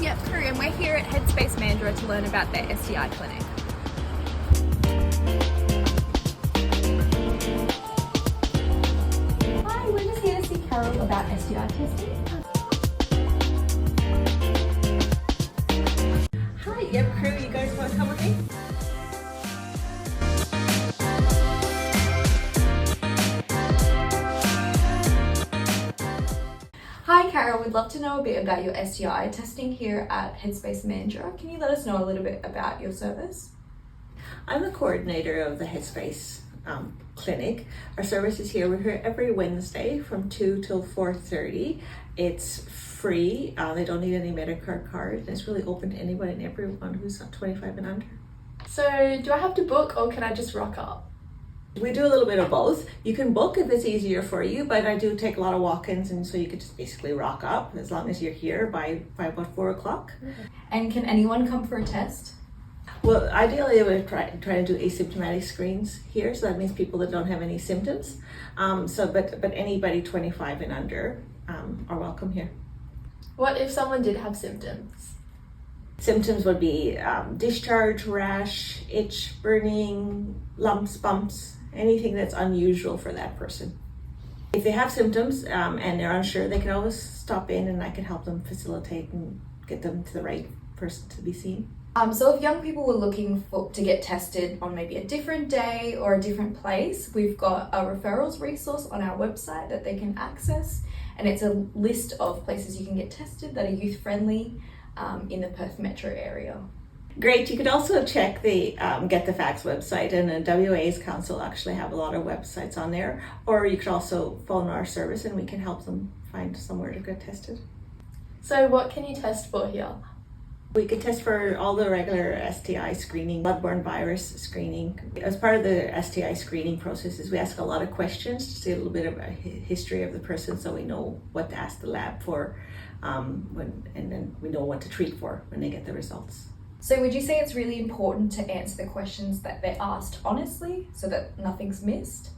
Yep, Crew, and we're here at headspace Mandurah to learn about their STI clinic. Hi, we're just here to see Carol about STI testing. Hi, yep, Crew, you guys want to come with me? Hi Carol, we'd love to know a bit about your STI testing here at headspace Mandurah. Can you let us know a little bit about your service? I'm the coordinator of the headspace clinic. Our service is here. We're here every Wednesday from 2 till 4:30. It's free. They don't need any Medicare card. And it's really open to anybody and everyone who's 25 and under. So do I have to book or can I just rock up? We do a little bit of both. You can book if it's easier for you, but I do take a lot of walk-ins, and so you could just basically rock up as long as you're here by about 4 o'clock. And can anyone come for a test? Well, ideally, I would try to do asymptomatic screens here, so that means people that don't have any symptoms. But anybody 25 and under are welcome here. What if someone did have symptoms? Symptoms would be discharge, rash, itch, burning, lumps, bumps, anything that's unusual for that person. If they have symptoms and they're unsure, they can always stop in and I can help them facilitate and get them to the right person to be seen. So if young people were looking to get tested on maybe a different day or a different place, we've got a referrals resource on our website that they can access, and it's a list of places you can get tested that are youth friendly in the Perth metro area. Great. You could also check the Get the Facts website, and the WA's council actually have a lot of websites on there, or you could also phone our service and we can help them find somewhere to get tested. So what can you test for here? We could test for all the regular STI screening, bloodborne virus screening. As part of the STI screening processes, we ask a lot of questions to see a little bit of a history of the person, so we know what to ask the lab for, and then we know what to treat for when they get the results. So would you say it's really important to answer the questions that they're asked honestly so that nothing's missed?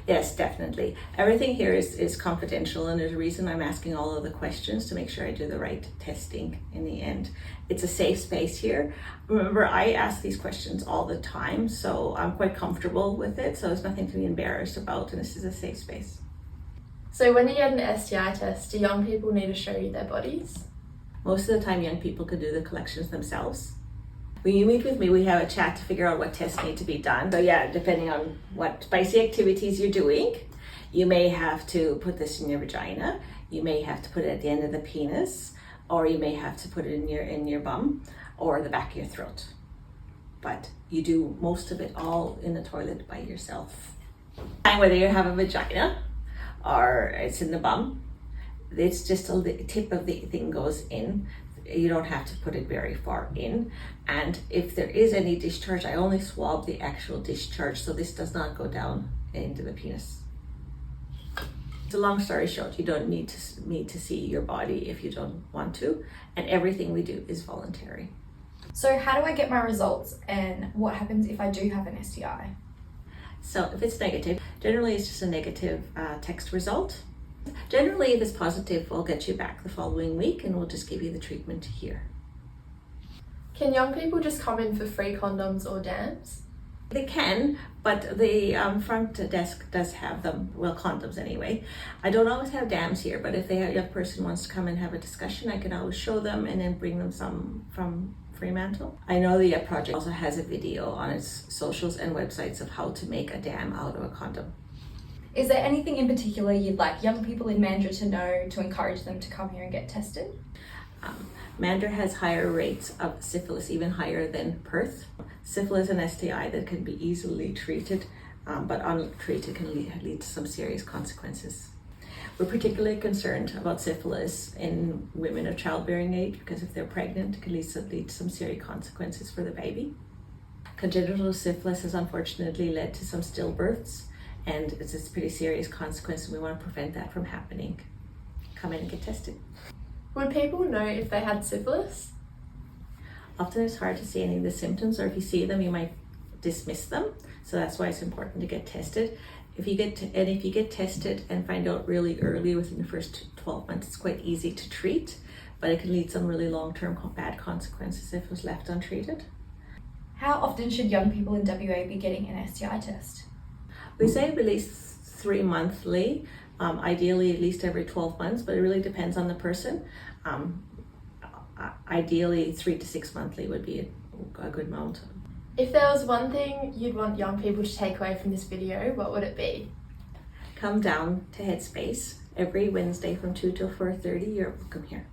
Yes, definitely. Everything here is confidential, and there's a reason I'm asking all of the questions to make sure I do the right testing in the end. It's a safe space here. Remember, I ask these questions all the time, so I'm quite comfortable with it, so there's nothing to be embarrassed about, and this is a safe space. So when you get an STI test, do young people need to show you their bodies? Most of the time, young people can do the collections themselves. When you meet with me, we have a chat to figure out what tests need to be done. So yeah, depending on what spicy activities you're doing, you may have to put this in your vagina, you may have to put it at the end of the penis, or you may have to put it in your bum or the back of your throat. But you do most of it all in the toilet by yourself. And whether you have a vagina or it's in the bum, it's just the tip of the thing goes in. You don't have to put it very far in, and if there is any discharge, I only swab the actual discharge, so this does not go down into the penis. It's a long story short, you don't need to see your body if you don't want to, and everything we do is voluntary. So how do I get my results, and what happens if I do have an STI? So if it's negative, generally it's just a negative text result. Generally, if it's positive, we'll get you back the following week and we'll just give you the treatment here. Can young people just come in for free condoms or dams? They can, but the front desk does have them, well, condoms anyway. I don't always have dams here, but if a young person wants to come and have a discussion, I can always show them and then bring them some from Fremantle. I know the project also has a video on its socials and websites of how to make a dam out of a condom. Is there anything in particular you'd like young people in Mandurah to know to encourage them to come here and get tested? Mandurah has higher rates of syphilis, even higher than Perth. Syphilis is an STI that can be easily treated, but untreated can lead to some serious consequences. We're particularly concerned about syphilis in women of childbearing age because if they're pregnant, it can lead to some serious consequences for the baby. Congenital syphilis has unfortunately led to some stillbirths, and it's a pretty serious consequence, and we want to prevent that from happening. Come in and get tested. Would people know if they had syphilis? Often it's hard to see any of the symptoms, or if you see them, you might dismiss them. So that's why it's important to get tested. If you get tested and find out really early within the first 12 months, it's quite easy to treat. but it can lead to some really long-term bad consequences if it was left untreated. How often should young people in WA be getting an STI test? We say at least 3 monthly, ideally at least every 12 months, but it really depends on the person. Ideally 3 to 6 monthly would be a good amount. If there was one thing you'd want young people to take away from this video, what would it be? Come down to Headspace every Wednesday from 2 till 4:30. You're welcome here.